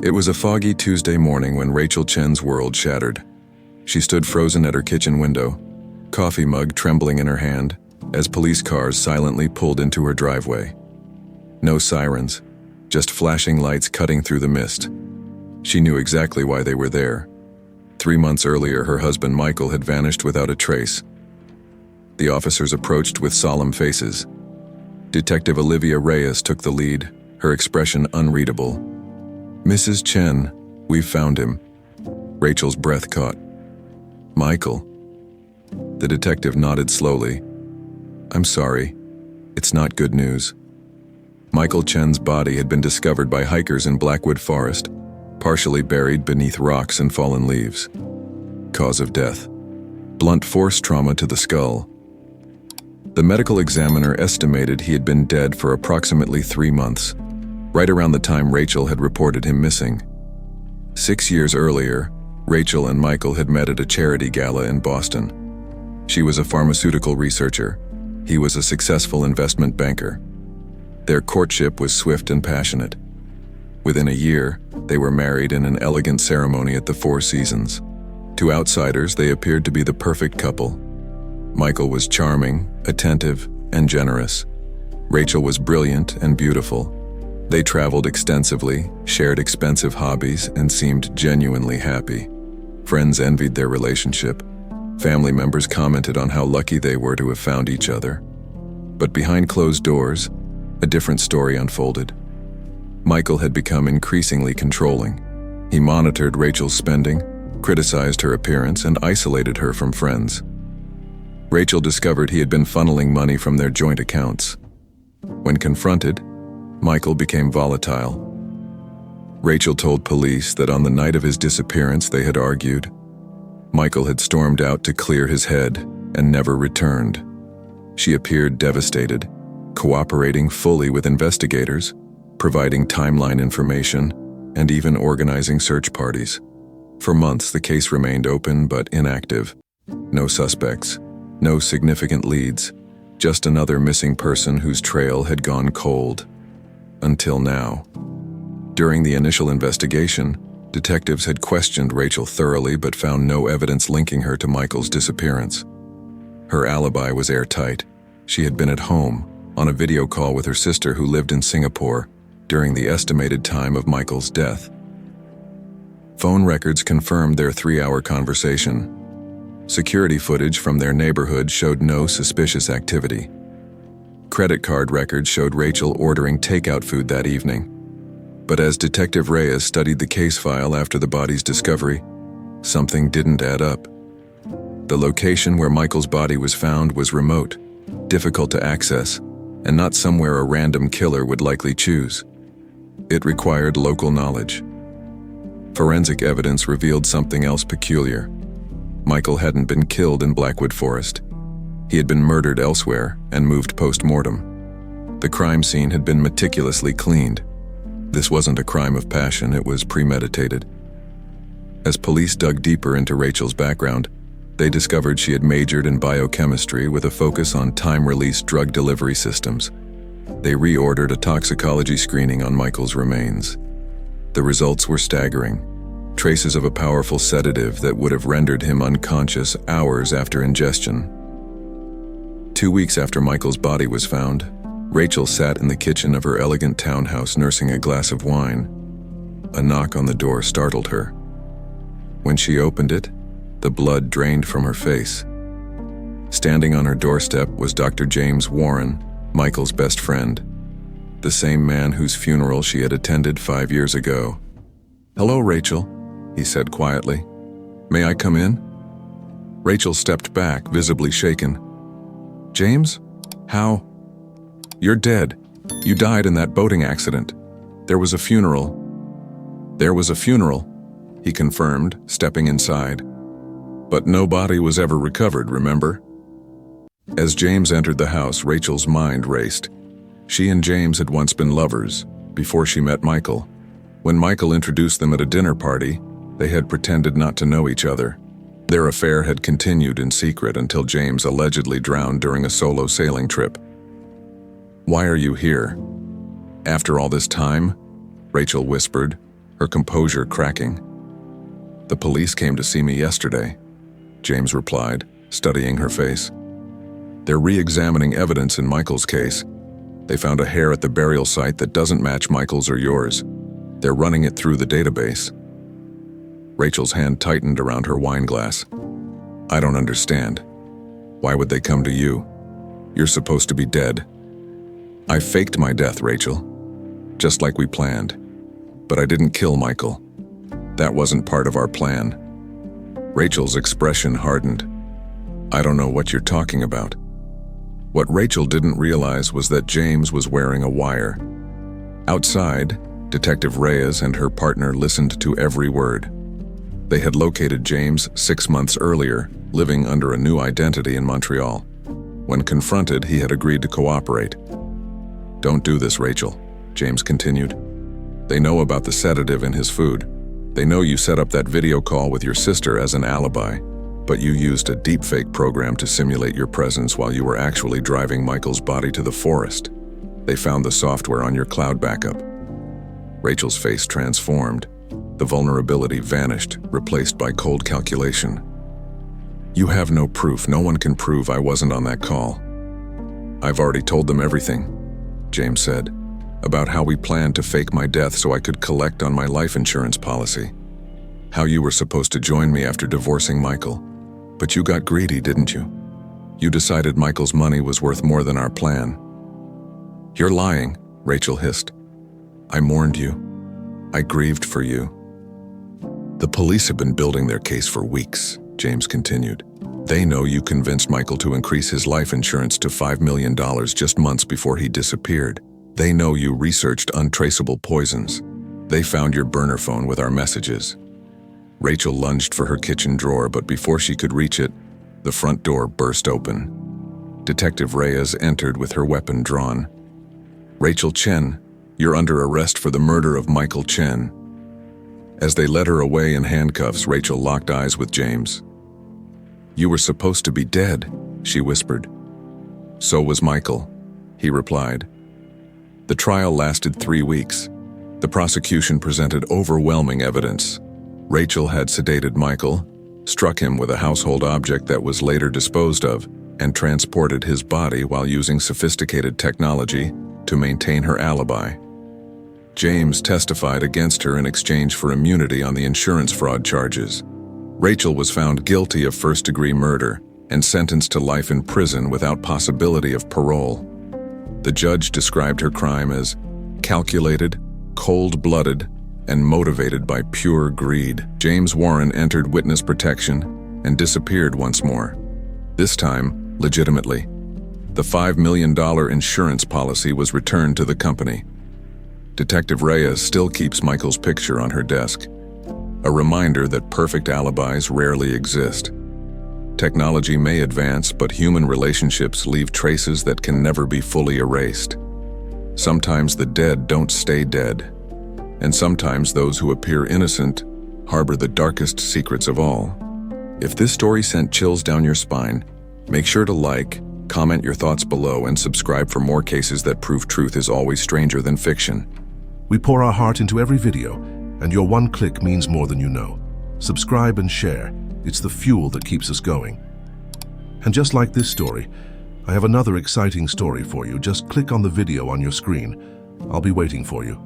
It was a foggy Tuesday morning when Rachel Chen's world shattered. She stood frozen at her kitchen window, coffee mug trembling in her hand, as police cars silently pulled into her driveway. No sirens, just flashing lights cutting through the mist. She knew exactly why they were there. 3 months earlier, her husband Michael had vanished without a trace. The officers approached with solemn faces. Detective Olivia Reyes took the lead, her expression unreadable. "Mrs. Chen, we've found him." Rachel's breath caught. "Michael?" The detective nodded slowly. "I'm sorry. It's not good news." Michael Chen's body had been discovered by hikers in Blackwood Forest, partially buried beneath rocks and fallen leaves. Cause of death: blunt force trauma to the skull. The medical examiner estimated he had been dead for approximately 3 months, right around the time Rachel had reported him missing. 6 years earlier, Rachel and Michael had met at a charity gala in Boston. She was a pharmaceutical researcher. He was a successful investment banker. Their courtship was swift and passionate. Within a year, they were married in an elegant ceremony at the Four Seasons. To outsiders, they appeared to be the perfect couple. Michael was charming, attentive, and generous. Rachel was brilliant and beautiful. They traveled extensively, shared expensive hobbies, and seemed genuinely happy. Friends envied their relationship. Family members commented on how lucky they were to have found each other. But behind closed doors, a different story unfolded. Michael had become increasingly controlling. He monitored Rachel's spending, criticized her appearance, and isolated her from friends. Rachel discovered he had been funneling money from their joint accounts. When confronted, Michael became volatile. Rachel told police that on the night of his disappearance they had argued. Michael had stormed out to clear his head and never returned. She appeared devastated, cooperating fully with investigators, providing timeline information, and even organizing search parties. For months, the case remained open but inactive. No suspects, no significant leads, just another missing person whose trail had gone cold. Until now. During the initial investigation, detectives had questioned Rachel thoroughly but found no evidence linking her to Michael's disappearance. Her alibi was airtight. She had been at home, on a video call with her sister who lived in Singapore, during the estimated time of Michael's death. Phone records confirmed their 3-hour conversation. Security footage from their neighborhood showed no suspicious activity. Credit card records showed Rachel ordering takeout food that evening. But as Detective Reyes studied the case file after the body's discovery, something didn't add up. The location where Michael's body was found was remote, difficult to access, and not somewhere a random killer would likely choose. It required local knowledge. Forensic evidence revealed something else peculiar. Michael hadn't been killed in Blackwood Forest. He had been murdered elsewhere and moved post-mortem. The crime scene had been meticulously cleaned. This wasn't a crime of passion, it was premeditated. As police dug deeper into Rachel's background, they discovered she had majored in biochemistry with a focus on time-release drug delivery systems. They reordered a toxicology screening on Michael's remains. The results were staggering. Traces of a powerful sedative that would have rendered him unconscious hours after ingestion. 2 weeks after Michael's body was found, Rachel sat in the kitchen of her elegant townhouse nursing a glass of wine. A knock on the door startled her. When she opened it, the blood drained from her face. Standing on her doorstep was Dr. James Warren, Michael's best friend, the same man whose funeral she had attended 5 years ago. "Hello, Rachel," he said quietly. "May I come in?" Rachel stepped back, visibly shaken. "James? How?" "You're dead. You died in that boating accident. There was a funeral." "There was a funeral," he confirmed, stepping inside. "But no body was ever recovered, remember?" As James entered the house, Rachel's mind raced. She and James had once been lovers, before she met Michael. When Michael introduced them at a dinner party, they had pretended not to know each other. Their affair had continued in secret until James allegedly drowned during a solo sailing trip. "Why are you here?" "After all this time," Rachel whispered, her composure cracking. "The police came to see me yesterday," James replied, studying her face. "They're re-examining evidence in Michael's case. They found a hair at the burial site that doesn't match Michael's or yours. They're running it through the database." Rachel's hand tightened around her wine glass. "I don't understand. Why would they come to you? You're supposed to be dead." "I faked my death, Rachel. Just like we planned. But I didn't kill Michael. That wasn't part of our plan." Rachel's expression hardened. "I don't know what you're talking about." What Rachel didn't realize was that James was wearing a wire. Outside, Detective Reyes and her partner listened to every word. They had located James 6 months earlier, living under a new identity in Montreal. When confronted, he had agreed to cooperate. "Don't do this, Rachel," James continued. "They know about the sedative in his food. They know you set up that video call with your sister as an alibi, but you used a deepfake program to simulate your presence while you were actually driving Michael's body to the forest. They found the software on your cloud backup." Rachel's face transformed. The vulnerability vanished, replaced by cold calculation. "You have no proof. No one can prove I wasn't on that call." "I've already told them everything," James said, "about how we planned to fake my death so I could collect on my life insurance policy. How you were supposed to join me after divorcing Michael. But you got greedy, didn't you? You decided Michael's money was worth more than our plan." "You're lying," Rachel hissed. "I mourned you. I grieved for you." "The police have been building their case for weeks," James continued. "They know you convinced Michael to increase his life insurance to $5 million just months before he disappeared. They know you researched untraceable poisons. They found your burner phone with our messages." Rachel lunged for her kitchen drawer, but before she could reach it, the front door burst open. Detective Reyes entered with her weapon drawn. "Rachel Chen, you're under arrest for the murder of Michael Chen." As they led her away in handcuffs, Rachel locked eyes with James. "You were supposed to be dead," she whispered. "So was Michael," he replied. The trial lasted 3 weeks. The prosecution presented overwhelming evidence. Rachel had sedated Michael, struck him with a household object that was later disposed of, and transported his body while using sophisticated technology to maintain her alibi. James testified against her in exchange for immunity on the insurance fraud charges. Rachel was found guilty of first-degree murder and sentenced to life in prison without possibility of parole. The judge described her crime as calculated, cold-blooded, and motivated by pure greed. James Warren entered witness protection and disappeared once more. This time, legitimately. The $5 million insurance policy was returned to the company. Detective Reyes still keeps Michael's picture on her desk, a reminder that perfect alibis rarely exist. Technology may advance, but human relationships leave traces that can never be fully erased. Sometimes the dead don't stay dead, and sometimes those who appear innocent harbor the darkest secrets of all. If this story sent chills down your spine, make sure to like, comment your thoughts below, and subscribe for more cases that prove truth is always stranger than fiction. We pour our heart into every video, and your one click means more than you know. Subscribe and share. It's the fuel that keeps us going. And just like this story, I have another exciting story for you. Just click on the video on your screen. I'll be waiting for you.